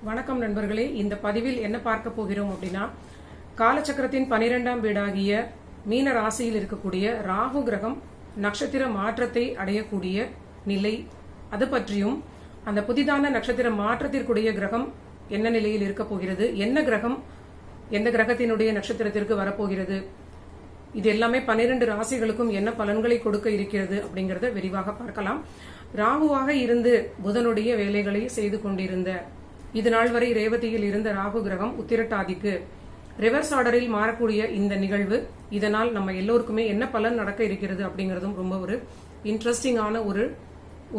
வணக்கம் நண்பர்களே. இந்த பதிவில் என்ன பார்க்க போகிறோம் அப்படின்னா, காலச்சக்கரத்தின் 12ஆம் வீடாகிய மீன ராசியில் இருக்கக்கூடிய ராகு கிரகம் நட்சத்திர மாற்றத்தை அடையக்கூடிய நிலை, அது பற்றியும் அந்த புதிதான நட்சத்திர மாற்றத்திற்குரிய கிரகம் என்ன நிலையில் இருக்க போகிறது, என்ன கிரகம் எந்த கிரகத்தினுடைய நட்சத்திரத்திற்கு வரப்போகிறது, இது எல்லாமே 12 ராசிகளுக்கும் என்ன பலன்களை கொடுக்க இருக்கிறது அப்படிங்கறத விரிவாக பார்க்கலாம். ராகுவாக இருந்து புதனுடைய வேலைகளை செய்து கொண்டிருந்த, இது நாள் வரை ரேவதியில் இருந்த ராகு கிரகம் உத்திரட்டாதிக்கு ரிவர்ஸ் ஆர்டரில் மாறக்கூடிய இந்த நிகழ்வு, இதனால் நம்ம எல்லோருக்குமே என்ன பலன் நடக்க இருக்கிறது அப்படிங்கறதும் ரொம்ப ஒரு இன்ட்ரெஸ்டிங்கான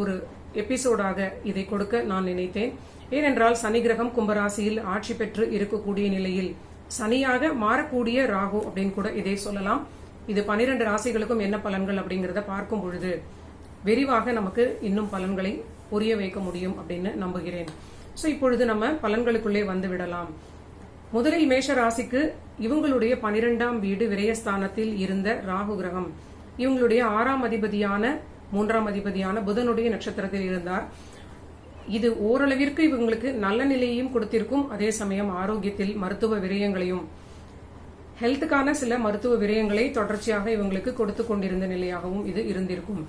ஒரு எபிசோடாக இதை கொடுக்க நான் நினைத்தேன். ஏனென்றால் சனி கிரகம் கும்பராசியில் ஆட்சி பெற்று இருக்கக்கூடிய நிலையில் சனியாக மாறக்கூடிய ராகு அப்படின்னு கூட இதை சொல்லலாம். இது 12 ராசிகளுக்கும் என்ன பலன்கள் அப்படிங்கறத பார்க்கும் பொழுது விரிவாக நமக்கு இன்னும் பலன்களை புரிய வைக்க முடியும் அப்படின்னு நம்புகிறேன். சோ இப்பொழுது நம்ம பலன்களுக்குள்ளே வந்து விடலாம். முதலில் மேஷ ராசிக்கு இவங்களுடைய 12ஆம் வீடு விரயஸ்தானத்தில் இருந்த ராகு கிரகம் இவங்களுடைய 6ஆம் அதிபதியான 3ஆம் அதிபதியான புதனுடைய நட்சத்திரத்தில் இருந்தார். இது ஓரளவிற்கு இவங்களுக்கு நல்ல நிலையையும் கொடுத்திருக்கும். அதே சமயம் ஆரோக்கியத்தில் மருத்துவ விரயங்களையும், ஹெல்த்துக்கான சில மருத்துவ விரயங்களை தொடர்ச்சியாக இவங்களுக்கு கொடுத்து கொண்டிருந்த நிலையாகவும் இது இருந்திருக்கும்.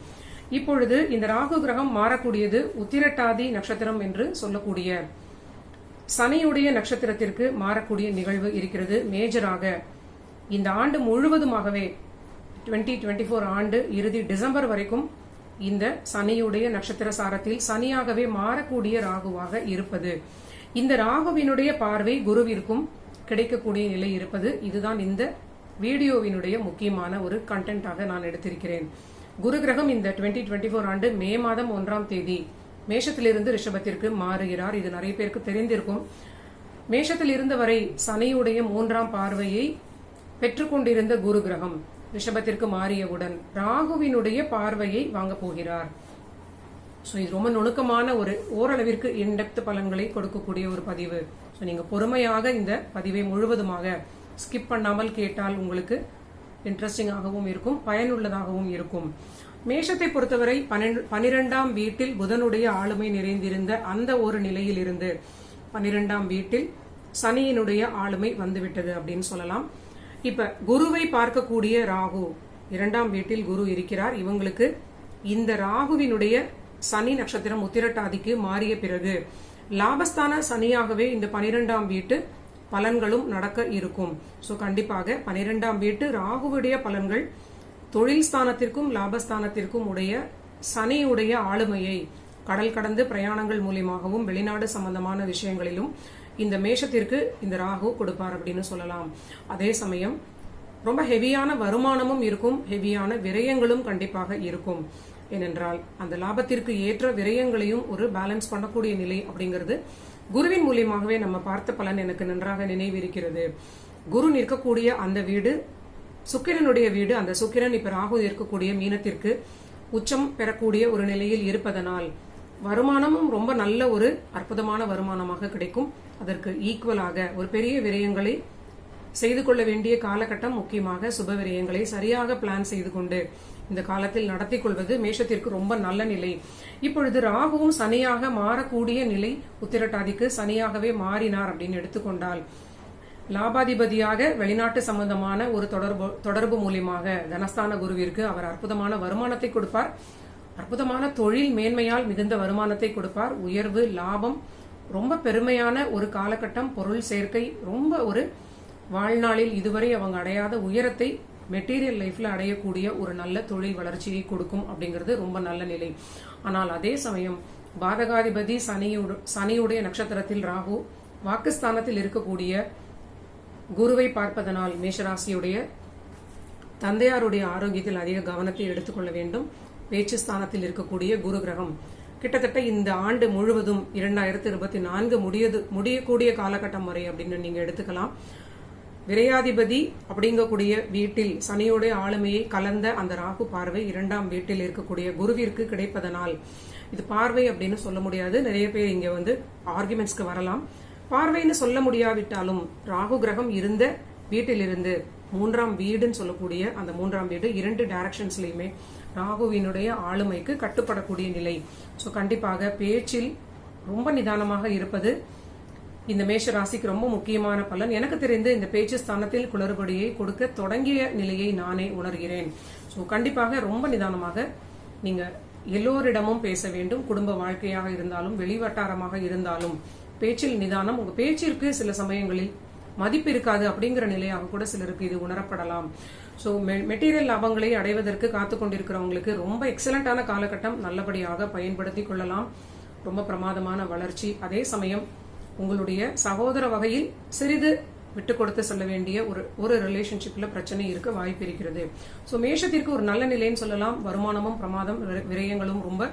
இப்பொழுது இந்த ராகு கிரகம் மாறக்கூடியது உத்திரட்டாதி நட்சத்திரம் என்று சொல்லக்கூடிய சனியுடைய நட்சத்திரத்திற்கு மாறக்கூடிய நிகழ்வு இருக்கிறது. மேஜராக இந்த ஆண்டு முழுவதுமாகவே 2024 ஆண்டு இறுதி டிசம்பர் வரைக்கும் இந்த சனியுடைய நட்சத்திர சாரத்தில் சனியாகவே மாறக்கூடிய ராகுவாக இருப்பது, இந்த ராகுவினுடைய பார்வை குருவிற்கும் கிடைக்கக்கூடிய நிலை இருப்பது, இதுதான் இந்த வீடியோவினுடைய முக்கியமான ஒரு கண்டென்ட்டாக நான் எடுத்திருக்கிறேன். குரு கிரகம் இந்த 2024 ஆண்டு மே மாதம் 1ஆம் தேதி மேஷத்திலிருந்து ரிஷபத்திற்கு மாறுகிறார். இது நிறைய பேருக்கு தெரிந்திருக்கும். மேஷத்தில் இருந்த வரை சனியுடைய 3ஆம் பார்வையை பெற்றுக்கொண்டிருந்த குரு கிரகம் ரிஷபத்திற்கு மாறியவுடன் ராகுவினுடைய பார்வையை வாங்க போகிறார். சோ இது ரொம்ப நுணுக்கமான ஓரளவிற்கு இன்டெப்த் பலன்களை கொடுக்கக்கூடிய ஒரு பதிவு. சோ நீங்க பொறுமையாக இந்த பதிவை முழுவதுமாக ஸ்கிப் பண்ணாமல் கேட்டால் உங்களுக்கு இன்ட்ரெஸ்டிங்காகவும் இருக்கும், பயனுள்ளதாகவும் இருக்கும். மேஷத்தை பொறுத்தவரை 12ஆம் வீட்டில் புதனுடைய ஆளுமை நிறைந்திருந்த அந்த ஒரு நிலையில் இருந்து 12ஆம் வீட்டில் சனியினுடைய ஆளுமை வந்துவிட்டது அப்படின்னு சொல்லலாம். இப்ப குருவை பார்க்கக்கூடிய ராகு 2ஆம் வீட்டில் குரு இருக்கிறார். இவங்களுக்கு இந்த ராகுவினுடைய சனி நட்சத்திரம் உத்திரட்டாதிக்கு மாறிய பிறகு லாபஸ்தான சனியாகவே இந்த 12ஆம் வீட்டு பலன்களும் நடக்க இருக்கும். சோ கண்டிப்பாக 12ஆம் வீட்டு ராகுவுடைய பலன்கள் தொழில் ஸ்தானத்திற்கும் லாபஸ்தானத்திற்கும் உடைய சனியுடைய ஆளுமையை கடல் கடந்து பிரயாணங்கள் மூலியமாகவும் வெளிநாடு சம்பந்தமான விஷயங்களிலும் இந்த மேஷத்திற்கு இந்த ராகு கொடுப்பார் அப்படின்னு சொல்லலாம். அதே சமயம் ரொம்ப ஹெவியான வருமானமும் இருக்கும், ஹெவியான விரயங்களும் கண்டிப்பாக இருக்கும். ஏனென்றால் அந்த லாபத்திற்கு ஏற்ற விரயங்களையும் ஒரு பேலன்ஸ் பண்ணக்கூடிய நிலை அப்படிங்கிறது குருவின் மூலியமாகவே நம்ம பார்த்த பலன் எனக்கு நன்றாக நினைவிருக்கிறது. குரு நிற்கக்கூடிய அந்த வீடு சுக்கிரனுடைய வீடு. அந்த சுக்கிரன் இப்ப ராகு இருக்கக்கூடிய மீனத்திற்கு உச்சம் பெறக்கூடிய ஒரு நிலையில் இருப்பதனால் வருமானமும் ரொம்ப நல்ல ஒரு அற்புதமான வருமானமாக கிடைக்கும். அதற்கு ஈக்குவலாக ஒரு பெரிய விரயங்களை செய்து கொள்ள வேண்டிய காலகட்டம், முக்கியமாக சுப விரயங்களை சரியாக பிளான் செய்து கொண்டு இந்த காலத்தில் நடத்தி கொள்வது மேஷத்திற்கு ரொம்ப நல்ல நிலை. இப்பொழுது ராகுவும் சனியாக மாறக்கூடிய நிலை, உத்திரட்டாதிக்கு சனியாகவே மாறினார் அப்படின்னு எடுத்துக்கொண்டால் லாபாதிபதியாக வெளிநாட்டு சம்பந்தமான ஒரு தொடர்பு மூலியமாக தனஸ்தான குருவிற்கு அவர் அற்புதமான வருமானத்தை கொடுப்பார். அற்புதமான தொழில் மேன்மையால் மிகுந்த வருமானத்தை கொடுப்பார். உயர்வு, லாபம், ரொம்ப பெருமையான ஒரு காலகட்டம், பொருள் சேர்க்கை, ரொம்ப ஒரு வாழ்நாளில் இதுவரை அவங்க அடையாத உயரத்தை மெட்டீரியல் லைஃப்ல அடையக்கூடிய ஒரு நல்ல தொழில் வளர்ச்சியை கொடுக்கும் அப்படிங்கிறது ரொம்ப நல்ல நிலை. ஆனால் அதே சமயம் பாதகாதிபதி சனியுடைய நட்சத்திரத்தில் ராகு வாக்குஸ்தானத்தில் இருக்கக்கூடிய குருவை பார்ப்பதனால் மேஷராசியுடைய தந்தையாருடைய ஆரோக்கியத்தில் அதிக கவனத்தை எடுத்துக்கொள்ள வேண்டும். பேச்சு ஸ்தானத்தில் இருக்கக்கூடிய குரு கிரகம் கிட்டத்தட்ட இந்த ஆண்டு முழுவதும் 2024 முடியக்கூடிய காலகட்டம் வரை அப்படின்னு நீங்க எடுத்துக்கலாம். விரையாதிபதி அப்படிங்கக்கூடிய வீட்டில் சனியோட ஆளுமையை கலந்த அந்த ராகு பார்வை 2ஆம் வீட்டில் இருக்கக்கூடிய குருவிற்கு கிடைப்பதனால், இது பார்வை அப்படின்னு சொல்ல முடியாது, நிறைய பேர் இங்க ஆர்குமெண்ட்ஸ்க்கு வரலாம். பார்வைன்னு சொல்ல முடியாவிட்டாலும் ராகு கிரகம் இருந்த வீட்டிலிருந்து 3ஆம் வீடுன்னு சொல்லக்கூடிய அந்த 3ஆம் வீடு 2 டைரக்ஷன்ஸ்லயுமே ராகுவினுடைய ஆளுமைக்கு கட்டுப்படக்கூடிய நிலை. சோ கண்டிப்பாக பேச்சில் ரொம்ப நிதானமாக இருப்பது, இந்த மேஷ ராசிக்கு ரொம்ப முக்கியமான பலன். எனக்கு தெரிந்து இந்த பேச்சு ஸ்தானத்தில் குளறுபடியை கொடுக்க தொடங்கிய நிலையை நானே உணர்கிறேன். ஸோ கண்டிப்பாக ரொம்ப நிதானமாக நீங்க எல்லோரிடமும் பேச வேண்டும். குடும்ப வாழ்க்கையாக இருந்தாலும் வெளிவட்டாரமாக இருந்தாலும் பேச்சில் நிதானம். உங்க பேச்சிற்கு சில சமயங்களில் மதிப்பு இருக்காது அப்படிங்கிற நிலையாக கூட சிலருக்கு இது உணரப்படலாம். ஸோ மெட்டீரியல் லாபங்களை அடைவதற்கு காத்து கொண்டிருக்கிறவங்களுக்கு ரொம்ப எக்ஸலண்டான காலகட்டம், நல்லபடியாக பயன்படுத்தி கொள்ளலாம். ரொம்ப பிரமாதமான வளர்ச்சி. அதே சமயம் உங்களுடைய சகோதர வகையில் சிறிது விட்டு கொடுத்து செல்ல வேண்டிய ஒரு ரிலேஷன்ஷிப்ல பிரச்சனை இருக்க வாய்ப்பு இருக்கிறது. ஸோ மேஷத்திற்கு ஒரு நல்ல நிலைன்னு சொல்லலாம். வருமானமும் பிரமாதம், விரயங்களும் ரொம்ப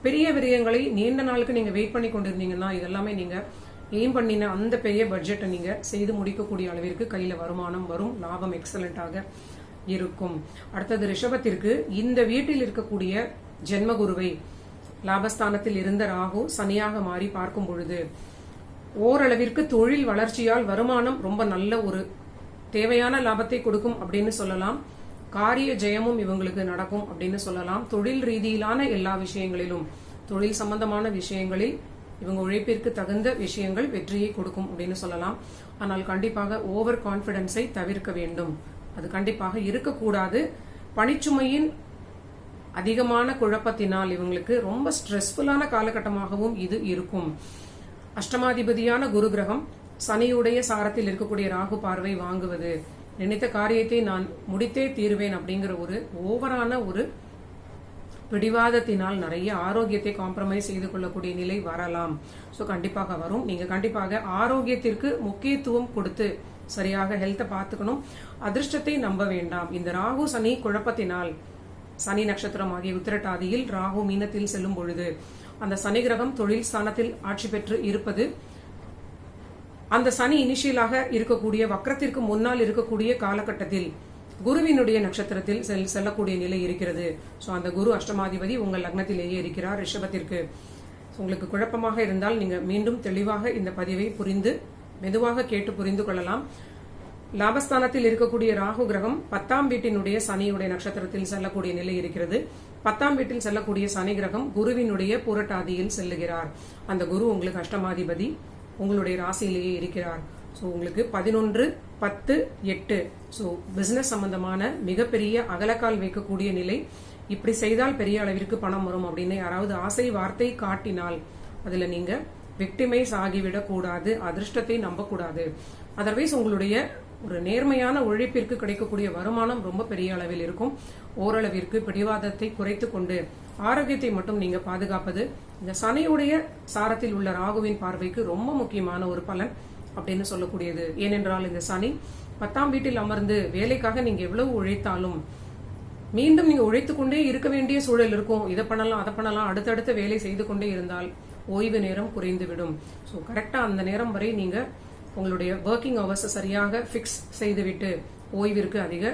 பெரிய விரயங்களை நீண்ட நாளுக்கு நீங்க வெயிட் பண்ணி கொண்டிருந்தீங்கன்னா இதெல்லாமே நீங்க எய்ம் பண்ணின அந்த பெரிய பட்ஜெட்டை நீங்க செய்து முடிக்கக்கூடிய அளவிற்கு கையில வருமானம் வரும். லாபம் எக்ஸலண்டாக இருக்கும். அடுத்தது ரிஷபத்திற்கு இந்த வீட்டில் இருக்கக்கூடிய ஜென்மகுருவை லாபஸ்தானத்தில் இருந்த ராகு சனியாக மாறி பார்க்கும் பொழுது ஓரளவிற்கு தொழில் வளர்ச்சியால் வருமானம் ரொம்ப நல்ல ஒரு தேவையான லாபத்தை கொடுக்கும் அப்படின்னு சொல்லலாம். காரிய ஜெயமும் இவங்களுக்கு நடக்கும் அப்படின்னு சொல்லலாம். தொழில் ரீதியிலான எல்லா விஷயங்களிலும், தொழில் சம்பந்தமான விஷயங்களில் இவங்க உழைப்பிற்கு தகுந்த விஷயங்கள் வெற்றியை கொடுக்கும் அப்படின்னு சொல்லலாம். ஆனால் கண்டிப்பாக ஓவர் கான்பிடன்ஸை தவிர்க்க வேண்டும். அது கண்டிப்பாக இருக்கக்கூடாது. பணிச்சுமையின் அதிகமான குழப்பத்தினால் இவங்களுக்கு ரொம்ப ஸ்ட்ரெஸ்ஃபுல்லான காலகட்டமாகவும் இது இருக்கும். அஷ்டமாதிபதியான குரு கிரகம் சனியுடைய சாரத்தில் இருக்கக்கூடிய ராகு பார்வை வாங்குவது, நினைத்த காரியத்தை நான் முடித்தே தீருவேன் அப்படிங்கிற ஒரு ஓவரான ஒரு பிடிவாதத்தினால் நிறைய ஆரோக்கியத்தை காம்ப்ரமைஸ் செய்து கொள்ளக்கூடிய நிலை வரலாம். ஸோ கண்டிப்பாக வரும். நீங்க கண்டிப்பாக ஆரோக்கியத்திற்கு முக்கியத்துவம் கொடுத்து சரியாக ஹெல்த்தை பார்த்துக்கணும். அதிர்ஷ்டத்தை நம்ப வேண்டாம். இந்த ராகு சனி குழப்பத்தினால் சனி நட்சத்திரம் ஆகிய உத்திரட்டாதியில் ராகு மீனத்தில் செல்லும் பொழுது அந்த சனி கிரகம் தொழில் ஸ்தானத்தில் ஆட்சி பெற்று இருப்பது, அந்த சனி இனிஷியலாக இருக்கக்கூடிய வக்ரத்திற்கு முன்னால் இருக்கக்கூடிய காலகட்டத்தில் குருவினுடைய நட்சத்திரத்தில் செல்லக்கூடிய நிலை இருக்கிறது. ஸோ அந்த குரு அஷ்டமாதிபதி உங்கள் லக்னத்திலேயே இருக்கிறார் ரிஷபத்திற்கு. உங்களுக்கு குழப்பமாக இருந்தால் நீங்க மீண்டும் தெளிவாக இந்த பதிவை புரிந்து மெதுவாக கேட்டு புரிந்து கொள்ளலாம். லாபஸ்தானத்தில் இருக்கக்கூடிய ராகு கிரகம் 10ஆம் வீட்டினுடைய சனியுடைய நட்சத்திரத்தில் செல்லக்கூடிய நிலை இருக்கிறது. 10ஆம் வீட்டில் செல்லக்கூடிய சனி கிரகம் குருவினுடைய புரட்டாதியில் செல்லுகிறார். அந்த குரு உங்களுக்கு அஷ்டமாதிபதி, உங்களுடைய ராசியிலேயே இருக்கிறார். ஸோ உங்களுக்கு 11, 10, 8 ஸோ பிசினஸ் சம்பந்தமான மிகப்பெரிய அகலக்கால் வைக்கக்கூடிய நிலை. இப்படி செய்தால் பெரிய அளவிற்கு பணம் வரும் அப்படின்னு யாராவது ஆசை வார்த்தை காட்டினால் அதுல நீங்க விக்டிமைஸ் ஆகிவிடக் கூடாது. அதிர்ஷ்டத்தை நம்பக்கூடாது. அதர்வைஸ் உங்களுடைய ஒரு நேர்மையான உழைப்பிற்கு கிடைக்கக்கூடிய வருமானம் ரொம்ப பெரிய அளவில் இருக்கும். ஓரளவிற்கு பிடிவாதத்தை குறைத்து கொண்டு ஆரோக்கியத்தை மட்டும் நீங்க பாதுகாப்பது இந்த சனியுடைய சாரத்தில் உள்ள ராகுவின் பார்வைக்கு ரொம்ப முக்கியமான ஒரு பலன் அப்படின்னு சொல்லக்கூடியது. ஏனென்றால் இந்த சனி 10ஆம் வீட்டில் அமர்ந்து வேலைக்காக நீங்க எவ்வளவு உழைத்தாலும் மீண்டும் நீங்க உழைத்து கொண்டே இருக்க வேண்டிய சூழல் இருக்கும். இதை பண்ணலாம் அதை பண்ணலாம், அடுத்தடுத்த வேலை செய்து கொண்டே இருந்தால் ஓய்வு நேரம் குறைந்துவிடும். ஸோ கரெக்டா அந்த நேரம் வரை நீங்க உங்களுடைய ஒர்க்கிங் ஹவர்ஸ் சரியாக பிக்ஸ் செய்துவிட்டு ஓய்விற்கு அதிக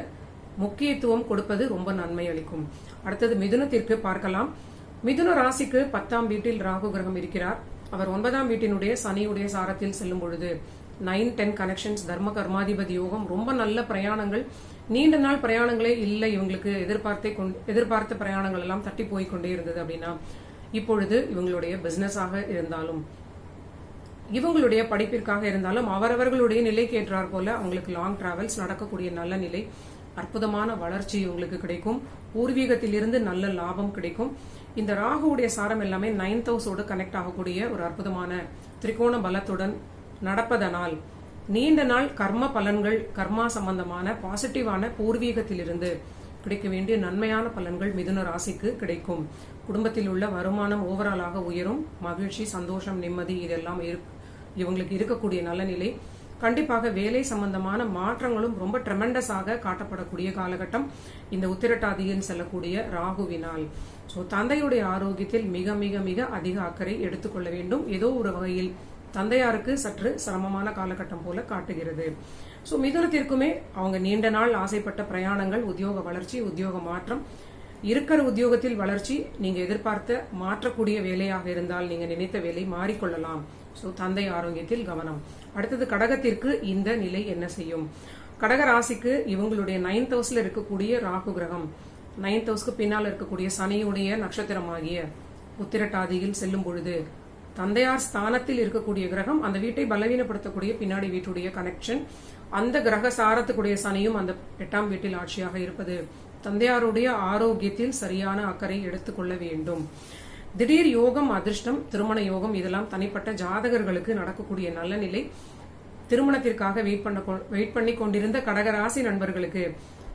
முக்கியத்துவம் கொடுப்பது ரொம்ப நன்மை அளிக்கும். அடுத்தது மிதுனத்திற்கு பார்க்கலாம். மிதுன ராசிக்கு 10ஆம் வீட்டில் ராகு கிரகம் இருக்கிறார். அவர் 9ஆம் வீட்டினுடைய சனியுடைய சாரத்தில் செல்லும் பொழுது 9, 10 கனெக்ஷன்ஸ், தர்ம கர்மாதிபதி யோகம், ரொம்ப நல்ல பிரயாணங்கள், நீண்ட நாள் பிரயாணங்களே இல்லை இவங்களுக்கு. எதிர்பார்த்த பிரயாணங்கள் எல்லாம் தட்டி போய் கொண்டே இருந்தது அப்படின்னா இப்பொழுது இவங்களுடைய பிசினஸாக இருந்தாலும் இவங்களுடைய படிப்பிற்காக இருந்தாலும் அவரவர்களுடைய நிலைக்கு ஏற்றார் போல அவங்களுக்கு லாங் டிராவல்ஸ் நடக்கக்கூடிய நல்ல நிலை, அற்புதமான வளர்ச்சி உங்களுக்கு கிடைக்கும். பூர்வீகத்திலிருந்து நல்ல லாபம் கிடைக்கும். இந்த ராகுவுடைய சாரம் எல்லாமே 9th ஹவுஸோடு கனெக்ட் ஆகக்கூடிய ஒரு அற்புதமான திரிகோண பலத்துடன் நடப்பதனால் நீண்ட நாள் கர்ம பலன்கள், கர்மா சம்பந்தமான பாசிட்டிவான பூர்வீகத்திலிருந்து கிடைக்க வேண்டிய நன்மையான பலன்கள் மிதுன ராசிக்கு கிடைக்கும். குடும்பத்தில் உள்ள வருமானம் ஓவராலாக உயரும். மகிழ்ச்சி, சந்தோஷம், நிம்மதி இதெல்லாம் இவங்களுக்கு இருக்கக்கூடிய நல்ல நிலை. கண்டிப்பாக வேலை சம்பந்தமான மாற்றங்களும் ரொம்ப ட்ரெமெண்டஸாக காட்டப்படக்கூடிய காலகட்டம் இந்த உத்திரட்டாதியில் செல்லக்கூடிய ராகுவினால். ஸோ தந்தையுடைய ஆரோக்கியத்தில் மிக மிக மிக அதிக அக்கறை எடுத்துக்கொள்ள வேண்டும். ஏதோ ஒரு வகையில் தந்தையாருக்கு சற்று சிரமமான காலகட்டம் போல காட்டுகிறது. ஸோ மிதுனத்திற்குமே அவங்க நீண்ட நாள் ஆசைப்பட்ட பிரயாணங்கள், உத்தியோக வளர்ச்சி, உத்தியோக மாற்றம், இருக்கிற உத்தியோகத்தில் வளர்ச்சி, நீங்க எதிர்பார்த்த மாற்றக்கூடிய வேலையாக இருந்தால் நீங்க நினைத்த வேலை மாறிக்கொள்ளலாம். ஸோ தந்தை ஆரோக்கியத்தில் கவனம். அடுத்தது கடகத்திற்கு இந்த நிலை என்ன செய்யும்? கடக ராசிக்கு இவங்களுடைய 9th ஹவுஸ்ல இருக்கக்கூடிய ராகு கிரகம் 9th ஹவுஸ்க்கு பின்னால் இருக்கக்கூடிய சனியுடைய நட்சத்திரமாகிய உத்திரட்டாதியில் செல்லும் பொழுது தந்தையார் ஸ்தானத்தில் இருக்கக்கூடிய கிரகம் அந்த வீட்டை பலவீனப்படுத்தக்கூடிய பின்னாடி வீட்டுடைய கனெக்ஷன், அந்த கிரக சாரத்துக்குடைய சனியும் அந்த 8ஆம் வீட்டில் ஆட்சியாக இருப்பது, தந்தையாருடைய ஆரோக்கியத்தில் சரியான அக்கறை எடுத்துக்கொள்ள வேண்டும். திடீர் யோகம், அதிர்ஷ்டம், திருமண யோகம் இதெல்லாம் தனிப்பட்ட ஜாதகர்களுக்கு நடக்கக்கூடிய நல்ல நிலை. திருமணத்திற்காக வெயிட் பண்ணி கொண்டிருந்த கடகராசி நண்பர்களுக்கு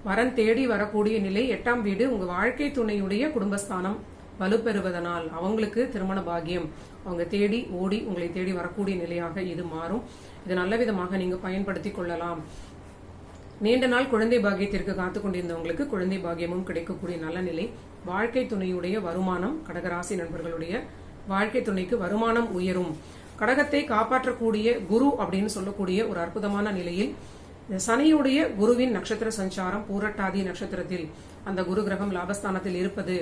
வரன் தேடி வரக்கூடிய நிலை. 8ஆம் வீடு உங்க வாழ்க்கை துணையுடைய குடும்பஸ்தானம் வலுப்பெறுவதனால் அவங்களுக்கு திருமண பாக்கியம் அவங்க தேடி ஓடி உங்களை தேடி வரக்கூடிய நிலையாக இது மாறும். இது நல்ல விதமாக நீங்க பயன்படுத்தி கொள்ளலாம். நீண்ட நாள் குழந்தை பாக்கியத்திற்கு காத்து கொண்டிருந்தவங்களுக்கு குழந்தை பாக்கியமும் கிடைக்கக்கூடிய நல்ல நிலை. வாழ்க்கை துணையுடைய வருமானம், கடகராசி நண்பர்களுடைய வாழ்க்கை துணைக்கு வருமானம் உயரும். கடகத்தை காப்பாற்றக்கூடிய குரு அப்படின்னு சொல்லக்கூடிய ஒரு அற்புதமான நிலையில் சனியுடைய குருவின் நட்சத்திர சஞ்சாரம் பூரட்டாதி நட்சத்திரத்தில் அந்த குரு கிரகம் லாபஸ்தானத்தில் இருப்பது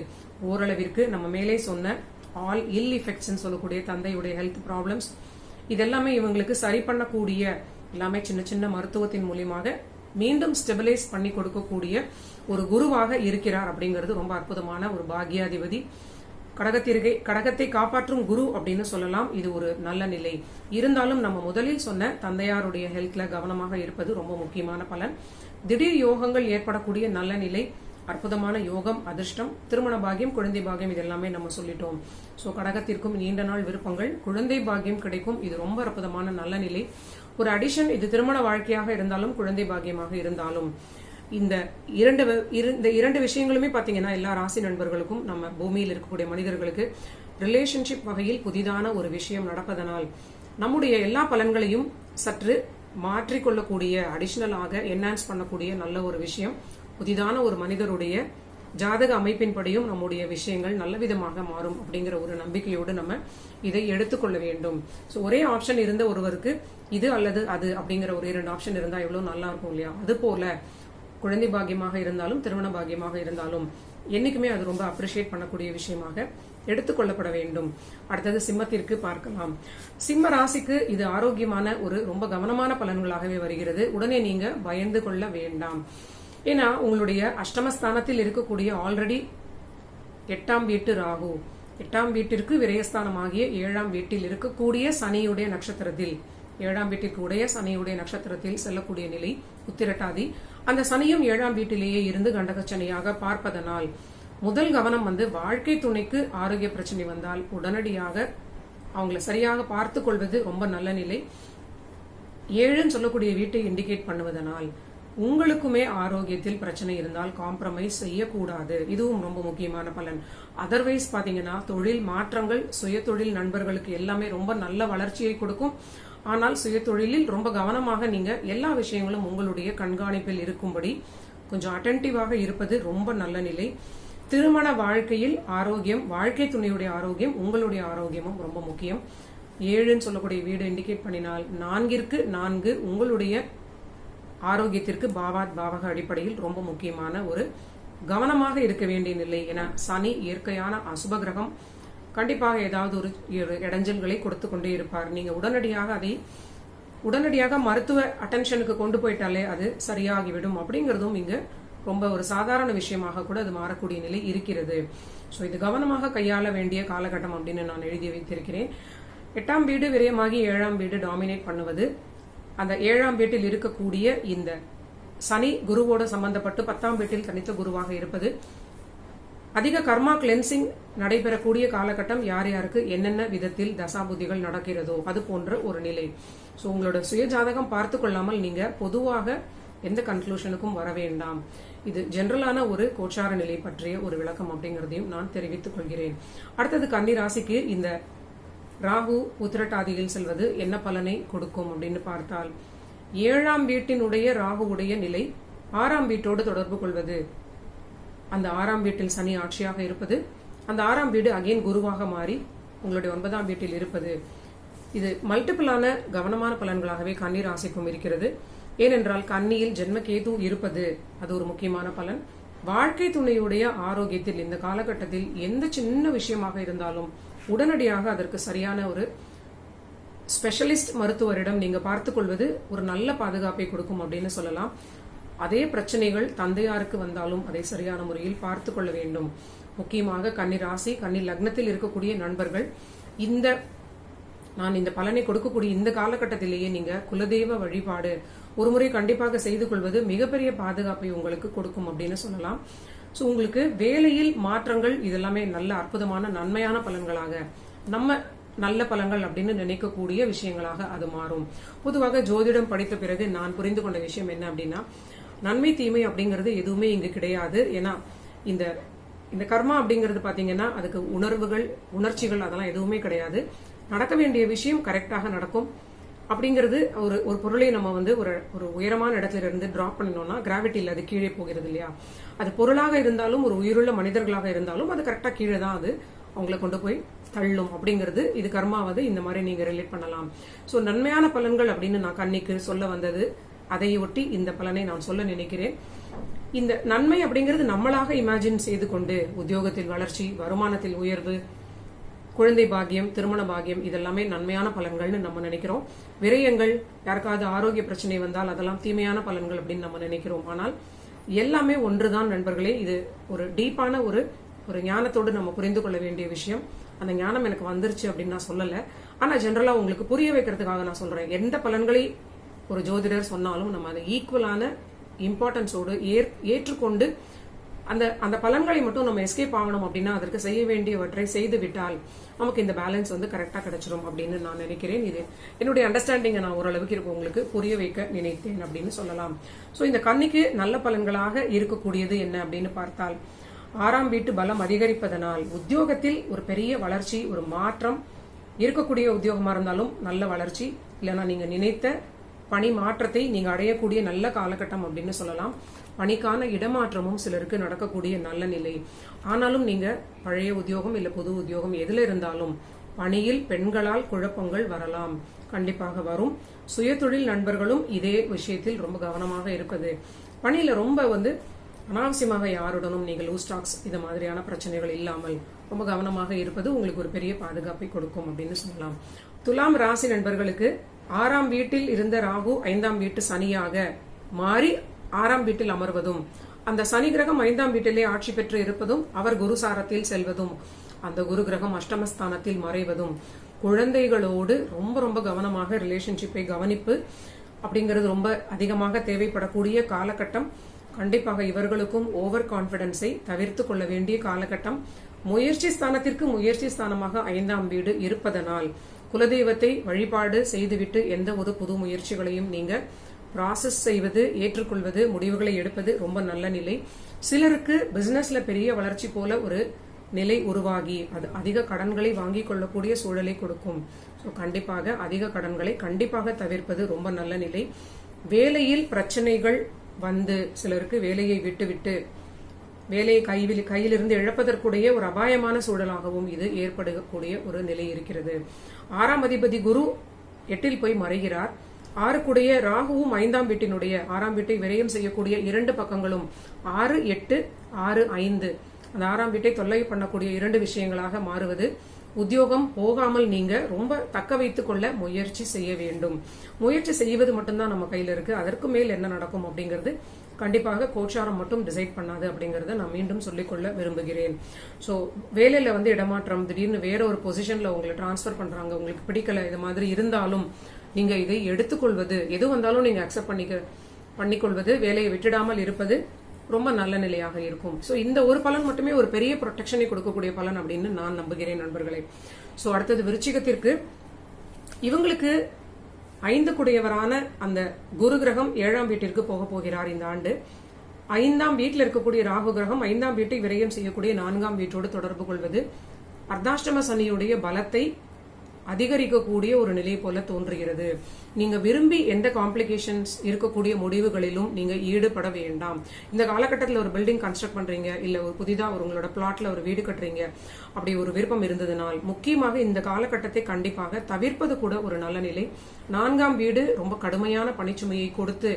ஓரளவிற்கு நம்ம மேலே சொன்ன ஆல் இல் எஃபெக்ட்ஸ் சொல்லக்கூடிய தந்தையுடைய ஹெல்த் ப்ராப்ளம்ஸ் இதெல்லாமே இவங்களுக்கு சரி பண்ணக்கூடிய எல்லாமே சின்ன சின்ன மருத்துவத்தின் மூலியமாக மீண்டும் ஸ்டெபிலைஸ் பண்ணி கொடுக்கக்கூடிய ஒரு குருவாக இருக்கிறார். அப்படிங்கிறது ரொம்ப அற்புதமான ஒரு பாக்யாதிபதி. கடகத்தை காப்பாற்றும் குரு அப்படின்னு சொல்லலாம். இது ஒரு நல்ல நிலை. இருந்தாலும் நம்ம முதலில் சொன்ன தந்தையாருடைய ஹெல்த்ல கவனமாக இருப்பது ரொம்ப முக்கியமான பலன். திடீர் யோகங்கள் ஏற்படக்கூடிய நல்ல நிலை, அற்புதமான யோகம், அதிர்ஷ்டம், திருமண பாகியம், குழந்தை பாகியம் இதெல்லாமே நம்ம சொல்லிட்டோம். சோ கடகத்திற்கும் நீண்ட நாள் விருப்பங்கள், குழந்தை பாகியம் கிடைக்கும். இது ரொம்ப அற்புதமான நல்ல நிலை. ஒரு அடிஷன், இது திருமண வாழ்க்கையாக இருந்தாலும் குழந்தை பாகியமாக இருந்தாலும் இந்த இரண்டு விஷயங்களுமே பாத்தீங்கன்னா எல்லா ராசி நண்பர்களுக்கும் நம்ம பூமியில் இருக்கக்கூடிய மனிதர்களுக்கு ரிலேஷன்ஷிப் வகையில் புதிதான ஒரு விஷயம் நடப்பதனால் நம்முடைய எல்லா பலன்களையும் சற்று மாற்றிக்கொள்ளக்கூடிய அடிஷனலாக என்ஹான்ஸ் பண்ணக்கூடிய நல்ல ஒரு விஷயம். புதிதான ஒரு மனிதருடைய ஜாதக அமைப்பின்படியும் நம்முடைய விஷயங்கள் நல்ல விதமாக மாறும் அப்படிங்கிற ஒரு நம்பிக்கையோடு நம்ம இதை எடுத்துக்கொள்ள வேண்டும். சோ ஒரே ஆப்ஷன் இருந்த ஒருவருக்கு இது அல்லது அது அப்படிங்கிற ஒரு 2 ஆப்ஷன் இருந்தா எவ்வளவு நல்லா இருக்கும் இல்லையா? அது போல குழந்தை பாக்கியமாக இருந்தாலும் திருமண பாக்கியமாக இருந்தாலும் என்னைக்குமே அது ரொம்ப அப்ரிஷியேட் பண்ணக்கூடிய விஷயமாக எடுத்துக்கொள்ளப்பட வேண்டும். அடுத்தது சிம்மத்திற்கு பார்க்கலாம். சிம்ம ராசிக்கு இது ஆரோக்கியமான ஒரு ரொம்ப கவனமான பலன்களாகவே வருகிறது. உடனே நீங்க பயந்து கொள்ள வேண்டாம். ஏன்னா உங்களுடைய அஷ்டமஸ்தானத்தில் இருக்கக்கூடிய ஆல்ரெடி 8ஆம் வீட்டு ராகு, 8ஆம் வீட்டிற்கு விரயஸ்தானமாகிய 7ஆம் வீட்டில் இருக்கக்கூடிய சனியுடைய நட்சத்திரத்தில், 7ஆம் வீட்டிற்கு உடைய சனியுடைய நட்சத்திரத்தில் செல்லக்கூடிய நிலை உத்திரட்டாதி. அந்த சனியும் 7ஆம் வீட்டிலேயே இருந்து கண்டகச்சனியாக பார்ப்பதனால் முதல் கவனம் வாழ்க்கை துணைக்கு ஆரோக்கிய பிரச்சனை வந்தால் உடனடியாக அவங்களை சரியாக பார்த்துக் கொள்வது ரொம்ப நல்ல நிலை. 7ன்னு சொல்லக்கூடிய வீட்டை இண்டிகேட் பண்ணுவதனால் உங்களுக்குமே ஆரோக்கியத்தில் பிரச்சனை இருந்தால் காம்ப்ரமைஸ் செய்யக்கூடாது. இதுவும் ரொம்ப முக்கியமான பலன். அதர்வைஸ் பாத்தீங்கன்னா தொழில் மாற்றங்கள், சுய தொழில் நண்பர்களுக்கு எல்லாமே ரொம்ப நல்ல வளர்ச்சியை கொடுக்கும். ஆனால் சுய தொழிலில் ரொம்ப கவனமாக நீங்க எல்லா விஷயங்களும் உங்களுடைய கண்காணிப்பில் இருக்கும்படி கொஞ்சம் அட்டென்டிவாக இருப்பது ரொம்ப நல்ல நிலை. திருமண வாழ்க்கையில் ஆரோக்கியம், வாழ்க்கை துணையுடைய ஆரோக்கியம், உங்களுடைய ஆரோக்கியமும் ரொம்ப முக்கியம். 7ன்னு சொல்லக்கூடிய வீடு இண்டிகேட் பண்ணினால் 4ற்கு 4 உங்களுடைய ஆரோக்கியத்திற்கு பாவக அடிப்படையில் ரொம்ப முக்கியமான ஒரு கவனமாக இருக்க வேண்டிய நிலை. என சனி இயற்கையான அசுப கிரகம், கண்டிப்பாக ஏதாவது ஒரு இடைஞ்சல்களை கொடுத்து கொண்டே இருப்பார். நீங்க உடனடியாக மருத்துவ அட்டென்ஷனுக்கு கொண்டு போயிட்டாலே அது சரியாகிவிடும். அப்படிங்கறதும் இங்க ரொம்ப ஒரு சாதாரண விஷயமாக கூட அது மாறக்கூடிய நிலை இருக்கிறது. சோ இது கவனமாக கையாள வேண்டிய காலகட்டம் அப்படின்னு நான் எழுதி வைத்திருக்கிறேன். 8ஆம் வீடு விரயமாகி 7ஆம் வீடு டாமினேட் பண்ணுவது, அந்த 7ஆம் வீட்டில் இருக்கக்கூடிய இந்த சனி குருவோட சம்பந்தப்பட்டு 10ஆம் வீட்டில் தனித்த குருவாக இருப்பது, அதிக கர்மா கிளென்சிங் நடைபெறக்கூடிய காலகட்டம். யார் யாருக்கு என்னென்ன விதத்தில் தசாபுதிகள் நடக்கிறதோ அது போன்ற ஒரு நிலை. சோ உங்களோட சுய ஜாதகம் பார்த்து கொள்ளாமல் நீங்க பொதுவாக எந்த கன்க்ளூஷனுக்கும் வர வேண்டாம். இது ஜெனரலான ஒரு கோச்சார நிலை பற்றிய ஒரு விளக்கம் அப்படிங்கறதையும் நான் தெரிவித்துக் கொள்கிறேன். அடுத்தது கன்னி ராசிக்கு இந்த ராகு உத்திரட்டாதியில் செல்வது என்ன பலனை கொடுக்கும் அப்படின்னு பார்த்தால், 7ஆம் வீட்டினுடைய ராகுவுடைய நிலை 6ஆம் வீட்டோடு தொடர்பு கொள்வது, அந்த 6ஆம் வீட்டில் சனி ஆட்சியாக இருப்பது, அந்த 6ஆம் வீடு அகைன் குருவாக மாறி உங்களுடைய 9ஆம் வீட்டில் இருப்பது, இது மல்டிபிளான கவனமான பலன்களாகவே கன்னி ராசிக்கும் இருக்கிறது. ஏனென்றால் கன்னியில் ஜென்மகேது இருப்பது அது ஒரு முக்கியமான பலன். வாழ்க்கை துணையுடைய ஆரோக்கியத்தில் இந்த காலகட்டத்தில் எந்த சின்ன விஷயமாக இருந்தாலும் உடனடியாக அதற்கு சரியான ஒரு ஸ்பெஷலிஸ்ட் மருத்துவரிடம் நீங்க பார்த்துக் கொள்வது ஒரு நல்ல பாதுகாப்பை கொடுக்கும் அப்படின்னு சொல்லலாம். அதே பிரச்சனைகள் தந்தையாருக்கு வந்தாலும் அதை சரியான முறையில் பார்த்துக் கொள்ள வேண்டும். முக்கியமாக கன்னி ராசி, கன்னி லக்னத்தில் இருக்கக்கூடிய நண்பர்கள் இந்த நான் இந்த பலனை கொடுக்கக்கூடிய இந்த காலகட்டத்திலேயே நீங்க குலதெய்வ வழிபாடு ஒரு முறை கண்டிப்பாக செய்து கொள்வது மிகப்பெரிய பாதுகாப்பை உங்களுக்கு கொடுக்கும் அப்படின்னு சொல்லலாம். சோ உங்களுக்கு வேலையில் மாற்றங்கள் இதெல்லாமே நல்ல அற்புதமான நன்மையான பலன்களாக, நம்ம நல்ல பலன்கள் அப்படின்னு நினைக்கக்கூடிய விஷயங்களாக அது மாறும். பொதுவாக ஜோதிடம் படித்த பிறகு நான் புரிந்து கொண்ட விஷயம் என்ன அப்படின்னா, நன்மை தீமை அப்படிங்கிறது எதுவுமே இங்கு கிடையாது. ஏன்னா இந்த கர்மா அப்படிங்கிறது பாத்தீங்கன்னா அதுக்கு உணர்வுகள், உணர்ச்சிகள் அதெல்லாம் எதுவுமே கிடையாது. நடக்க வேண்டிய விஷயம் கரெக்டாக நடக்கும் அப்படிங்கிறது. ஒரு பொருளை நம்ம ஒரு உயரமான இடத்துல இருந்து டிராப் பண்ணணும்னா கிராவிட்டியில் அது கீழே போகிறது இல்லையா? அது பொருளாக இருந்தாலும் ஒரு உயிருள்ள மனிதர்களாக இருந்தாலும் அது கரெக்டா கீழே தான் அது அவங்களை கொண்டு போய் தள்ளும் அப்படிங்கிறது. இது கர்மாவது இந்த மாதிரி நீங்க ரிலேட் பண்ணலாம். சோ நன்மையான பலன்கள் அப்படின்னு நான் கண்ணிக்கு சொல்ல வந்தது, அதை ஒட்டி இந்த பலனை நான் சொல்ல நினைக்கிறேன். இந்த நன்மை அப்படிங்கிறது நம்மளாக இமேஜின் செய்து கொண்டு உத்தியோகத்தில் வளர்ச்சி, வருமானத்தில் உயர்வு, குழந்தை பாக்கியம், திருமண பாக்கியம் இதெல்லாமே நன்மையான பலன்கள்னு நம்ம நினைக்கிறோம். விரயங்கள், யாருக்காவது ஆரோக்கிய பிரச்சனை வந்தால் அதெல்லாம் தீமையான பலன்கள் அப்படின்னு நம்ம நினைக்கிறோம். ஆனால் எல்லாமே ஒன்றுதான் நண்பர்களே. இது ஒரு டீப்பான ஒரு ஞானத்தோடு நம்ம புரிந்து கொள்ள வேண்டிய விஷயம். அந்த ஞானம் எனக்கு வந்துருச்சு அப்படின்னு நான் சொல்லல. ஆனா ஜெனரலா உங்களுக்கு புரிய வைக்கிறதுக்காக நான் சொல்றேன். எந்த பலன்களை ஒரு ஜோதிடர் சொன்னாலும் நம்ம அதை ஈக்குவலான இம்பார்ட்டன்ஸோடு ஏற்றுக்கொண்டு அந்த பலன்களை மட்டும் நம்ம எஸ்கேப் ஆகணும் அப்படின்னா அதற்கு செய்ய வேண்டியவற்றை செய்து விட்டால் நமக்கு இந்த பேலன்ஸ் கரெக்டா கிடைச்சிடும் அப்படின்னு நான் நினைக்கிறேன். இது என்னுடைய அண்டர்ஸ்டாண்டிங்கை நான் ஓரளவுக்கு உங்களுக்கு புரிய வைக்க நினைத்தேன் அப்படின்னு சொல்லலாம். சோ இந்த கன்னிக்கு நல்ல பலன்களாக இருக்கக்கூடியது என்ன அப்படின்னு பார்த்தால், 6ஆம் வீட்டு பலம் அதிகரிப்பதனால் உத்தியோகத்தில் ஒரு பெரிய வளர்ச்சி, ஒரு மாற்றம், இருக்கக்கூடிய உத்தியோகமா இருந்தாலும் நல்ல வளர்ச்சி, இல்லைன்னா நீங்க நினைத்த பணி மாற்றத்தை நீங்க அடையக்கூடிய நல்ல காலகட்டம் அப்படின்னு சொல்லலாம். பணிக்கான இடமாற்றமும் சிலருக்கு நடக்கக்கூடிய நல்ல நிலை. ஆனாலும் நீங்க பழைய உத்தியோகம் இல்ல புது உத்தியோகம் எதுல இருந்தாலும் பணியில் பெண்களால் குழப்பங்கள் வரலாம், கண்டிப்பாக வரும். சுயதொழில் நண்பர்களும் இதே விஷயத்தில் ரொம்ப கவனமாக இருப்பது, பணியில ரொம்ப அனாவசியமாக யாருடனும் நீங்கள் லூஸ் டாக்ஸ் இது மாதிரியான பிரச்சனைகள் இல்லாமல் ரொம்ப கவனமாக இருப்பது உங்களுக்கு ஒரு பெரிய பாதுகாப்பை கொடுக்கும் அப்படின்னு சொல்லலாம். துலாம் ராசி நண்பர்களுக்கு 6ஆம் வீட்டில் இருந்த ராகு 5ஆம் வீட்டு சனியாக மாறி 6ஆம் வீட்டில் அமர்வதும், அந்த சனி கிரகம் 5ஆம் வீட்டிலே ஆட்சி பெற்று இருப்பதும், அவர் குரு சாரத்தில் செல்வதும், அந்த குரு கிரகம் அஷ்டமஸ்தானத்தில் மறைவதும், குழந்தைகளோடு ரொம்ப ரொம்ப கவனமாக ரிலேஷன்ஷிப்பை கவனிப்பு அப்படிங்கிறது ரொம்ப அதிகமாக தேவைப்படக்கூடிய காலகட்டம். கண்டிப்பாக இவர்களுக்கும் ஓவர் கான்பிடன்ஸை தவிர்த்து கொள்ள வேண்டிய காலகட்டம். முயற்சி ஸ்தானத்திற்கு முயற்சி ஸ்தானமாக 5ஆம் வீடு இருப்பதனால் குலதெய்வத்தை வழிபாடு செய்துவிட்டு எந்த ஒரு புது முயற்சிகளையும் நீங்க ப்ராசஸ் செய்வது, ஏற்றுக்கொள்வது, முடிவுகளை எடுப்பது ரொம்ப நல்ல நிலை. சிலருக்கு பிசினஸ்ல பெரிய வளர்ச்சி போல ஒரு நிலை உருவாகி அது அதிக கடன்களை வாங்கி கொள்ளக்கூடிய சூழலை கொடுக்கும். ஸோ கண்டிப்பாக அதிக கடன்களை கண்டிப்பாக தவிர்ப்பது ரொம்ப நல்ல நிலை. வேலையில் பிரச்சனைகள் சிலருக்கு வேலையை விட்டுவிட்டு வேலையை கையிலிருந்து இழப்பதற்குடைய ஒரு அபாயமான சூழலாகவும் இது ஏற்படக்கூடிய ஒரு நிலை இருக்கிறது. 6ஆம் அதிபதி குரு 8இல் போய் மறைகிறார். 6க்குடைய ராகுவும் 5ஆம் வீட்டினுடைய 6ஆம் வீட்டை விரயம் செய்யக்கூடிய 2 பக்கங்களும் 6, 8, 6, 5 அந்த 6ஆம் வீட்டை தொல்லை பண்ணக்கூடிய 2 விஷயங்களாக மாறுவது. உத்தியோகம் போகாமல் நீங்க ரொம்ப தக்க வைத்துக் கொள்ள முயற்சி செய்ய வேண்டும். முயற்சி செய்வது மட்டும்தான் நம்ம கையில இருக்கு. அதற்கு மேல் என்ன நடக்கும் அப்படிங்கிறது கண்டிப்பாக கோச்சாரம் மட்டும் டிசைட் பண்ணாது அப்படிங்கறத நான் மீண்டும் சொல்லிக்கொள்ள விரும்புகிறேன். சோ வேலையில இடமாற்றம், திடீர்னு வேற ஒரு பொசிஷன்ல உங்களை டிரான்ஸ்பர் பண்றாங்க, உங்களுக்கு பிடிக்கல, இது மாதிரி இருந்தாலும் நீங்க இதை எடுத்துக்கொள்வது, எது வந்தாலும் நீங்க அக்செப்ட் பண்ணிக்கொள்வது, வேலையை விட்டுடாமல் இருப்பது ரொம்ப நல்ல நிலையாக இருக்கும். சோ இந்த ஒரு பலன் மட்டுமே ஒரு பெரிய ப்ரொடெக்ஷனை கொடுக்கக்கூடிய பலன் அப்படின்னு நான் நம்புகிறேன் நண்பர்களே. சோ அடுத்தது விருச்சிகத்திற்கு, இவங்களுக்கு 5க்குடையவரான அந்த குரு கிரகம் 7ஆம் வீட்டிற்கு போக போகிறார் இந்த ஆண்டு. 5ஆம் வீட்டில் இருக்கக்கூடிய ராகு கிரகம் 5ஆம் வீட்டை விரயம் செய்யக்கூடிய 4ஆம் வீட்டோடு தொடர்பு கொள்வது அர்த்தாஷ்டம சனியுடைய பலத்தை அதிகரிக்கக்கூடிய ஒரு நிலை போல தோன்றுகிறது. நீங்க விரும்பி எந்த காம்ப்ளிகேஷன்ஸ் இருக்கக்கூடிய முடிவுகளிலும் நீங்க ஈடுபட வேண்டாம். இந்த காலகட்டத்தில் ஒரு பில்டிங் கன்ஸ்ட்ரக்ட் பண்றீங்க, இல்ல ஒரு புதிதா உங்களோட பிளாட்ல ஒரு வீடு கட்டுறீங்க, அப்படி ஒரு விருப்பம் இருந்ததுனால் முக்கியமாக இந்த காலகட்டத்தை கண்டிப்பாக தவிர்ப்பது கூட ஒரு நல்ல நிலை. 4ஆம் வீடு ரொம்ப கடுமையான பணிச்சுமையை கொடுத்து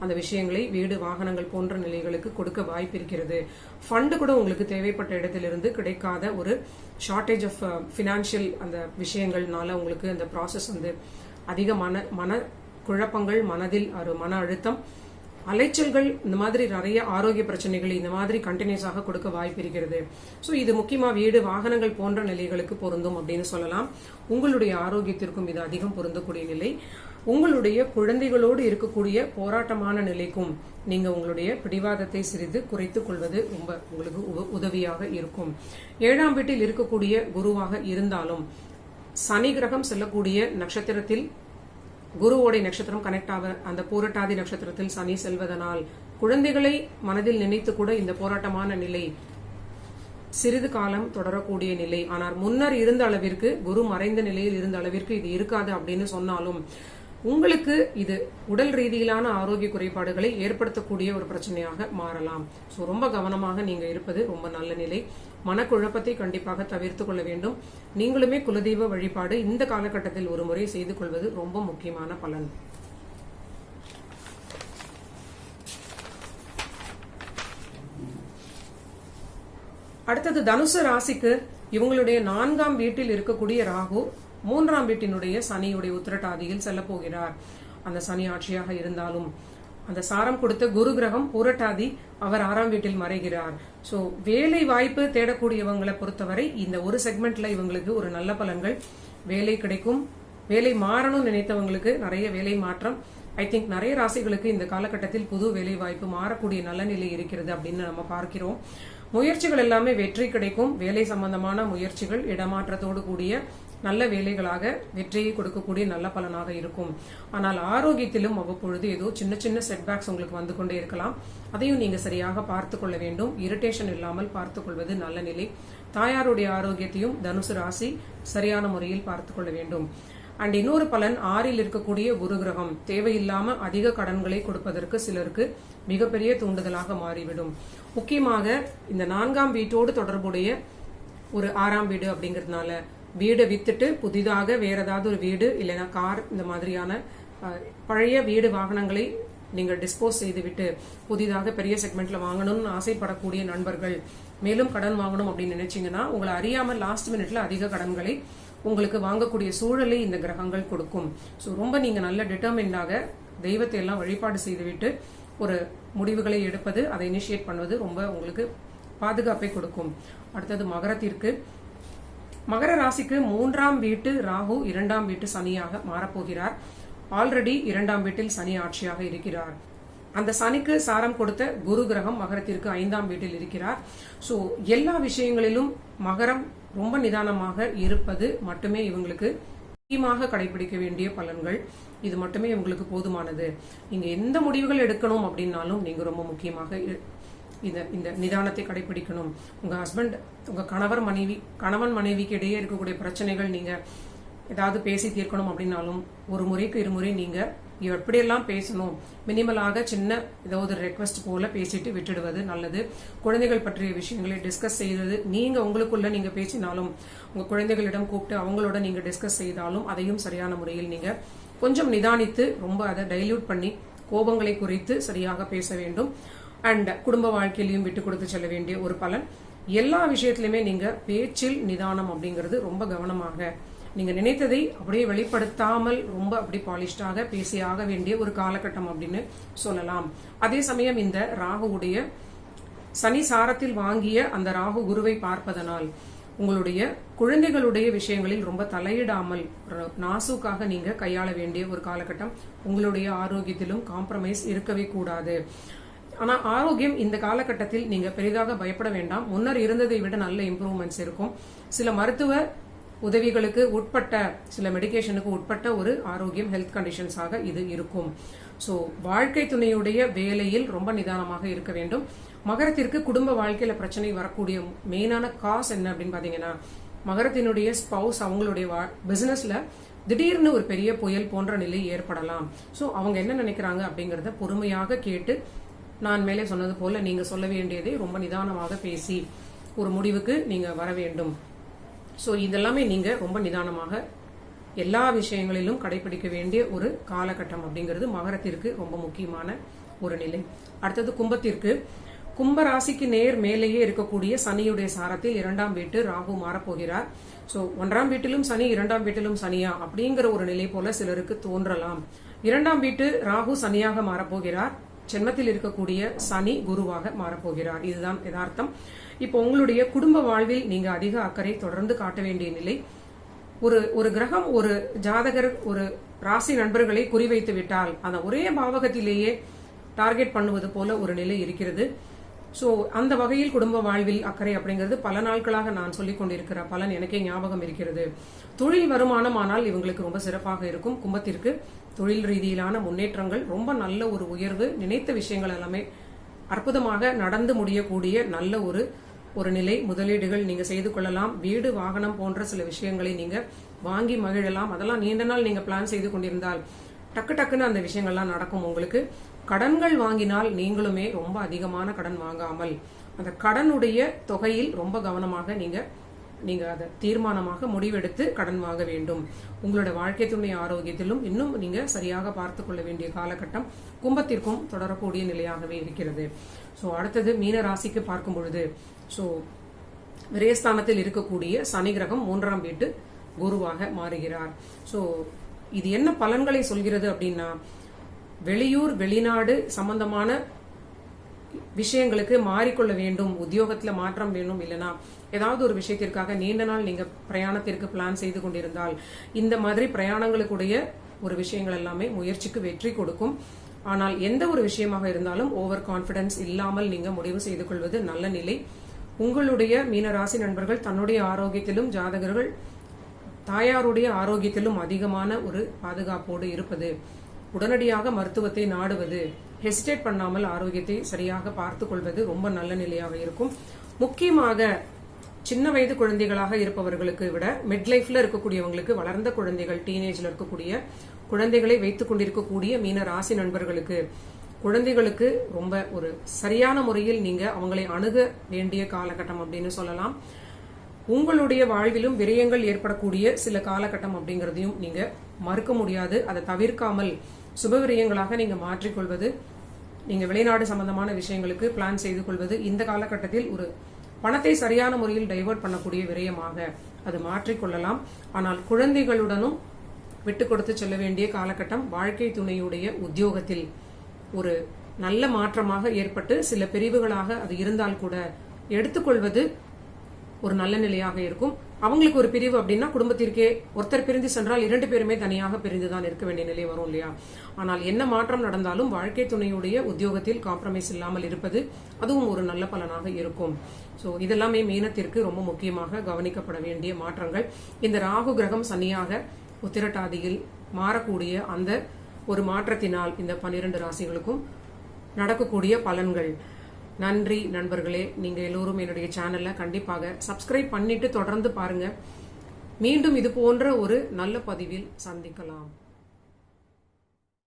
அந்த விஷயங்களை வீடு, வாகனங்கள் போன்ற நிலைகளுக்கு கொடுக்க வாய்ப்பு இருக்கிறது. ஃபண்டு கூட உங்களுக்கு தேவைப்பட்ட இடத்திலிருந்து கிடைக்காத ஒரு ஷார்டேஜ் ஆஃப் பினான்சியல் அந்த விஷயங்கள்னால உங்களுக்கு அந்த ப்ராசஸ் அதிக மன குழப்பங்கள், மனதில் ஒரு மன அழுத்தம், அலைச்சல்கள், இந்த மாதிரி நிறைய ஆரோக்கிய பிரச்சனைகள் இந்த மாதிரி கண்டினியூஸாக கொடுக்க வாய்ப்பு இருக்கிறது. ஸோ இது முக்கியமா வீடு, வாகனங்கள் போன்ற நிலைகளுக்கு பொருந்தும் அப்படின்னு சொல்லலாம். உங்களுடைய ஆரோக்கியத்திற்கும் இது அதிகம் பொருந்தக்கூடிய நிலை. உங்களுடைய குழந்தைகளோடு இருக்கக்கூடிய போராட்டமான நிலைக்கும் நீங்க உங்களுடைய பிடிவாதத்தை சிறிது குறைத்துக் கொள்வது ரொம்ப உங்களுக்கு உதவியாக இருக்கும். 7ஆம் வீட்டில் இருக்கக்கூடிய குருவாக இருந்தாலும் சனி கிரகம் செல்லக்கூடிய நட்சத்திரத்தில் குருவோடைய நட்சத்திரம் கனெக்ட் ஆக அந்த பூரட்டாதி நட்சத்திரத்தில் சனி செல்வதனால் குழந்தைகளை மனதில் நினைத்து கூட இந்த போராட்டமான நிலை சிறிது காலம் தொடரக்கூடிய நிலை. ஆனால் முன்னர் இருந்த அளவிற்கு, குரு மறைந்த நிலையில் இருந்த அளவிற்கு இது இருக்காது அப்படின்னு சொன்னாலும் உங்களுக்கு இது உடல் ரீதியிலான ஆரோக்கிய குறைபாடுகளை ஏற்படுத்தக்கூடிய ஒரு பிரச்சனையாக மாறலாம். ஸோ ரொம்ப கவனமாக நீங்க இருப்பது ரொம்ப நல்ல நிலை. மனக்குழப்பத்தை கண்டிப்பாக தவிர்த்து கொள்ள வேண்டும். நீங்களுமே குலதெய்வ வழிபாடு இந்த காலகட்டத்தில் ஒரு முறை செய்து கொள்வது ரொம்ப முக்கியமான பலன். அடுத்தது தனுசு ராசிக்கு இவங்களுடைய 4ஆம் வீட்டில் இருக்கக்கூடிய ராகு 3ஆம் வீட்டினுடைய சனியுடைய உத்திரட்டாதியில் செல்ல போகிறார். அந்த சனி ஆட்சியாக இருந்தாலும் அந்த சாரம் கொடுத்த குரு கிரகம் பூரட்டாதி அவர் 6ஆம் வீட்டில் மறைகிறார். சோ வேலை வாய்ப்பு தேடக்கூடியவங்களை பொறுத்தவரை இந்த ஒரு செக்மெண்ட்ல இவங்களுக்கு ஒரு நல்ல பலன்கள், வேலை கிடைக்கும். வேலை மாறணும்னு நினைத்தவங்களுக்கு நிறைய வேலை மாற்றம். ஐ திங்க் நிறைய ராசிகளுக்கு இந்த காலகட்டத்தில் புது வேலை வாய்ப்பு மாறக்கூடிய நல்ல நிலை இருக்கிறது அப்படின்னு நம்ம பார்க்கிறோம். முயற்சிகள் எல்லாமே வெற்றி கிடைக்கும். வேலை சம்பந்தமான முயற்சிகள் இடமாற்றத்தோடு கூடிய நல்ல வேலைகளாக வெற்றியை கொடுக்கக்கூடிய நல்ல பலனாக இருக்கும். ஆனால் ஆரோக்கியத்திலும் அவ்வப்பொழுது ஏதோ சின்ன சின்ன செட்பேக்ஸ் உங்களுக்கு வந்து கொண்டே இருக்கலாம். அதையும் நீங்க சரியாக பார்த்து கொள்ள வேண்டும். இரிட்டேஷன் இல்லாமல் பார்த்துக் கொள்வது நல்ல நிலை. தாயாருடைய ஆரோக்கியத்தையும் தனுசு ராசி சரியான முறையில் பார்த்துக் கொள்ள வேண்டும். அண்ட் இன்னொரு பலன், 6ல் இருக்கக்கூடிய குரு கிரகம் தேவையில்லாம அதிக கடன்களை கொடுப்பதற்கு சிலருக்கு மிகப்பெரிய தூண்டுதலாக மாறிவிடும். முக்கியமாக இந்த 4ஆம் வீட்டோடு தொடர்புடைய ஒரு 6ஆம் வீடு அப்படிங்கறதுனால வீடை வித்துட்டு புதிதாக வேற ஏதாவது ஒரு வீடு இல்லைன்னா கார், இந்த மாதிரியான பழைய வீடு வாகனங்களை நீங்கள் டிஸ்போஸ் செய்துவிட்டு புதிதாக பெரிய செக்மெண்ட்ல வாங்கணும்னு ஆசைப்படக்கூடிய நண்பர்கள், மேலும் கடன் வாங்கணும் அப்படின்னு நினைச்சீங்கன்னா உங்களை அறியாமல் லாஸ்ட் மினிட்ல அதிக கடன்களை உங்களுக்கு வாங்கக்கூடிய சூழலை இந்த கிரகங்கள் கொடுக்கும். ஸோ ரொம்ப நீங்க நல்ல டிட்டர்மின்டாக தெய்வத்தை எல்லாம் வழிபாடு செய்துவிட்டு ஒரு முடிவுகளை எடுப்பது, அதை இனிஷியேட் பண்ணுவது ரொம்ப உங்களுக்கு பாதுகாப்பை கொடுக்கும். அடுத்தது மகரத்திற்கு, மகர ராசிக்கு 3ஆம் வீட்டு ராகு 2ஆம் வீட்டு சனியாக மாறப்போகிறார். ஆல்ரெடி 2ஆம் வீட்டில் சனி ஆட்சியாக இருக்கிறார். அந்த சனிக்கு சாரம் கொடுத்த குரு கிரகம் மகரத்திற்கு 5ஆம் வீட்டில் இருக்கிறார். சோ எல்லா விஷயங்களிலும் மகரம் ரொம்ப நிதானமாக இருப்பது மட்டுமே இவங்களுக்கு முக்கியமாக கடைபிடிக்க வேண்டிய பலன்கள். இது மட்டுமே உங்களுக்கு போதுமானது. நீங்க எந்த முடிவுகள் எடுக்கணும் அப்படின்னாலும் நீங்க ரொம்ப முக்கியமாக இந்த நிதானத்தை கடைபிடிக்கணும். உங்க ஹஸ்பண்ட், உங்க கணவன் மனைவிக்கு இடையே இருக்கக்கூடிய பிரச்சனைகள் நீங்க ஏதாவது பேசி தீர்க்கணும் அப்படின்னாலும் ஒரு முறைக்கு இருமுறை நீங்க எப்படியெல்லாம் பேசணும், மினிமலாக சின்ன ஏதாவது ரெக்வஸ்ட் போல பேசிட்டு விட்டுடுவது நல்லது. குழந்தைகள் பற்றிய விஷயங்களை டிஸ்கஸ் செய்வது, நீங்க உங்களுக்குள்ள நீங்க பேசினாலும் உங்க குழந்தைகளிடம் கூப்பிட்டு அவங்களோட நீங்க டிஸ்கஸ் செய்தாலும் அதையும் சரியான முறையில் நீங்க கொஞ்சம் நிதானித்து ரொம்ப அதை டைல்யூட் பண்ணி கோபங்களை குறைத்து சரியாக பேச வேண்டும். அண்ட் குடும்ப வாழ்க்கையிலையும் விட்டு கொடுத்து செல்ல வேண்டிய ஒரு பலன். எல்லா விஷயத்திலுமே நீங்க பேச்சில் நிதானம் அப்படிங்கிறது ரொம்ப கவனமாக, நீங்க நினைத்ததை அப்படியே வெளிப்படுத்தாமல் ரொம்ப அப்படி பாலிஷ்டாக பேசியாக வேண்டிய ஒரு காலகட்டம் அப்படின்னு சொல்லலாம். அதே சமயம் இந்த ராகுவுடைய சனி சாரத்தில் வாங்கிய அந்த ராகு குருவை பார்ப்பதனால் உங்களுடைய குழந்தைகளுடைய விஷயங்களில் ரொம்ப தலையிடாமல் நாசூக்காக நீங்க கையாள வேண்டிய ஒரு காலகட்டம். உங்களுடைய ஆரோக்கியத்திலும் காம்ப்ரமைஸ் இருக்கவே கூடாது. ஆனா ஆரோக்கியம் இந்த காலகட்டத்தில் நீங்க பெரிதாக பயப்பட வேண்டாம். முன்னர் இருந்ததை விட நல்ல இம்ப்ரூவ்மெண்ட்ஸ் இருக்கும். சில மருத்துவ உதவிகளுக்கு உட்பட்ட, சில மெடிகேஷனுக்கு உட்பட்ட ஒரு ஆரோக்கியம், ஹெல்த் கண்டிஷன்ஸாக இது இருக்கும். சோ வாழ்க்கை துணையுடைய வேலையில் ரொம்ப நிதானமாக இருக்க வேண்டும். மகரத்திற்கு குடும்ப வாழ்க்கையில பிரச்சனை வரக்கூடிய மெயினான காஸ் என்ன அப்படின்னு பாத்தீங்கன்னா, மகரத்தினுடைய ஸ்பவுஸ் அவங்களுடைய பிசினஸ்ல திடீர்னு ஒரு பெரிய புயல் போன்ற நிலை ஏற்படலாம். சோ அவங்க என்ன நினைக்கிறாங்க அப்படிங்கறத பொறுமையாக கேட்டு, நான் மேலே சொன்னது போல நீங்க சொல்ல வேண்டியதை ரொம்ப நிதானமாக பேசி ஒரு முடிவுக்கு நீங்க வர வேண்டும். சோ இதெல்லாமே நீங்க ரொம்ப நிதானமாக எல்லா விஷயங்களிலும் கடைபிடிக்க வேண்டிய ஒரு காலகட்டம் அப்படிங்கிறது மகரத்திற்கு ரொம்ப முக்கியமான ஒரு நிலை. அடுத்தது கும்பத்திற்கு, கும்ப ராசிக்கு நேர் மேலேயே இருக்கக்கூடிய சனியுடைய சாரத்தில் 2ஆம் வீட்டு ராகு மாறப்போகிறார். சோ 1ஆம் வீட்டிலும் சனி 2ஆம் வீட்டிலும் சனியா அப்படிங்கிற ஒரு நிலை போல சிலருக்கு தோன்றலாம். 2ஆம் வீட்டு ராகு சனியாக மாறப்போகிறார். ஜென்மத்தில் இருக்கக்கூடிய சனி குருவாக மாறப்போகிறார். இதுதான் யதார்த்தம். இப்போ உங்களுடைய குடும்ப வாழ்வில் நீங்க அதிக அக்கறை தொடர்ந்து காட்ட வேண்டிய நிலை. ஒரு கிரகம் ஒரு ஜாதகர் ஒரு ராசி நண்பர்களை குறிவைத்து விட்டால் அந்த ஒரே பாவகத்திலேயே டார்கெட் பண்ணுவது போல ஒரு நிலை இருக்கிறது. சோ அந்த வகையில் குடும்ப வாழ்வில் அக்கறை அப்படிங்கிறது பல நாட்களாக நான் சொல்லிக் கொண்டிருக்கிற பலன் எனக்கே ஞாபகம் இருக்கிறது. தொழில் வருமானம் ஆனால் இவங்களுக்கு ரொம்ப சிறப்பாக இருக்கும். கும்பத்திற்கு தொழில் ரீதியிலான முன்னேற்றங்கள், ரொம்ப நல்ல ஒரு உயர்வு, நினைத்த விஷயங்கள் எல்லாமே அற்புதமாக நடந்து முடியக்கூடிய நல்ல ஒரு நிலை. முதலீடுகள் நீங்க செய்து கொள்ளலாம். வீடு வாகனம் போன்ற சில விஷயங்களை நீங்க வாங்கி மகிழலாம். அதெல்லாம் நீண்ட நாள் நீங்க பிளான் செய்து கொண்டிருந்தால் டக்குன்னு அந்த விஷயங்கள்லாம் நடக்கும். உங்களுக்கு கடன்கள் வாங்கினால் நீங்களுமே ரொம்ப அதிகமான கடன் வாங்காமல் அந்த கடனுடைய தொகையில் ரொம்ப கவனமாக நீங்க அதை தீர்மானமாக முடிவெடுத்து கடன் வாங்க வேண்டும். உங்களோட வாழ்க்கை துணை ஆரோக்கியத்திலும் இன்னும் நீங்க சரியாக பார்த்து கொள்ள வேண்டிய காலகட்டம் கும்பத்திற்கும் தொடரக்கூடிய நிலையாகவே இருக்கிறது. சோ அடுத்தது மீன ராசிக்கு பார்க்கும் பொழுது விரயஸ்தானத்தில் இருக்கக்கூடிய சனி கிரகம் 3ஆம் வீட்டு குருவாக மாறுகிறார். சோ இது என்ன பலன்களை சொல்கிறது அப்படின்னா, வெளியூர் வெளிநாடு சம்பந்தமான விஷயங்களுக்கு மாறிக்கொள்ள வேண்டும், உத்தியோகத்துல மாற்றம் வேணும், இல்லைன்னா ஏதாவது ஒரு விஷயத்திற்காக நீண்ட நாள் நீங்க பிரயாணத்திற்கு பிளான் செய்து கொண்டிருந்தால் இந்த மாதிரி பிரயாணங்களுக்குடைய ஒரு விஷயங்கள் எல்லாமே முயற்சிக்கு வெற்றி கொடுக்கும். ஆனால் எந்த ஒரு விஷயமாக இருந்தாலும் ஓவர் கான்பிடன்ஸ் இல்லாமல் நீங்க முடிவு செய்து கொள்வது நல்ல நிலை. உங்களுடைய மீனராசி நண்பர்கள் தன்னுடைய ஆரோக்கியத்திலும், ஜாதகர்கள் தாயாருடைய ஆரோக்கியத்திலும் அதிகமான ஒரு பாதுகாப்போடு இருப்பது, உடனடியாக மருத்துவத்தை நாடுவது, ஹெசிடேட் பண்ணாமல் ஆரோக்கியத்தை சரியாக பார்த்துக் கொள்வது ரொம்ப நல்ல நிலையாக இருக்கும். முக்கியமாக சின்ன வயது குழந்தைகளாக இருப்பவர்களுக்கு விட மிட் லைஃப்ல இருக்கக்கூடியவங்களுக்கு, வளர்ந்த குழந்தைகள், டீனேஜ்ல இருக்கக்கூடிய குழந்தைகளை வைத்துக் கொண்டிருக்கக்கூடிய மீன ராசி நண்பர்களுக்கு, குழந்தைகளுக்கு ரொம்ப ஒரு சரியான முறையில் நீங்க அவங்களை அணுக வேண்டிய காலகட்டம் அப்படின்னு சொல்லலாம். உங்களுடைய வாழ்விலும் விரயங்கள் ஏற்படக்கூடிய சில காலகட்டம் அப்படிங்கறதையும் நீங்க மறுக்க முடியாது. அதை தவிர்க்காமல் சுப விரயங்களாக நீங்க மாற்றிக்கொள்வது, நீங்க வெளிநாடு சம்பந்தமான விஷயங்களுக்கு பிளான் செய்து கொள்வது, இந்த காலகட்டத்தில் ஒரு பணத்தை சரியான முறையில் டைவர்ட் பண்ணக்கூடிய விரயமாக அது மாற்றிக்கொள்ளலாம். ஆனால் குழந்தைகளுடனும் விட்டு கொடுத்து செல்ல வேண்டிய காலகட்டம். வாழ்க்கை துணையுடைய உத்தியோகத்தில் ஒரு நல்ல மாற்றமாக ஏற்பட்டு சில பிரிவுகளாக அது இருந்தால் கூட எடுத்துக்கொள்வது ஒரு நல்ல நிலையாக இருக்கும். அவங்களுக்கு ஒரு பிரிவு அப்படின்னா குடும்பத்திற்கே ஒருத்தர் பிரிந்து சென்றால் 2 பேருமே தனியாக பிரிந்துதான் இருக்க வேண்டிய நிலை வரும் இல்லையா? ஆனால் என்ன மாற்றம் நடந்தாலும் வாழ்க்கை துணையுடைய உத்தியோகத்தில் காம்ப்ரமைஸ் இல்லாமல் இருப்பது அதுவும் ஒரு நல்ல பலனாக இருக்கும். சோ இதெல்லாமே மீனத்திற்கு ரொம்ப முக்கியமாக கவனிக்கப்பட வேண்டிய மாற்றங்கள். இந்த ராகு கிரகம் சனியாக உத்திரட்டாதியில் மாறக்கூடிய அந்த ஒரு மாற்றத்தினால் இந்த 12 ராசிகளுக்கும் நடக்கக்கூடிய பலன்கள். நன்றி நண்பர்களே. நீங்க எல்லோரும் என்னுடைய சேனல்ல கண்டிப்பாக சப்ஸ்கிரைப் பண்ணிட்டு தொடர்ந்து பாருங்க. மீண்டும் இது போன்ற ஒரு நல்ல பதிவில் சந்திக்கலாம்.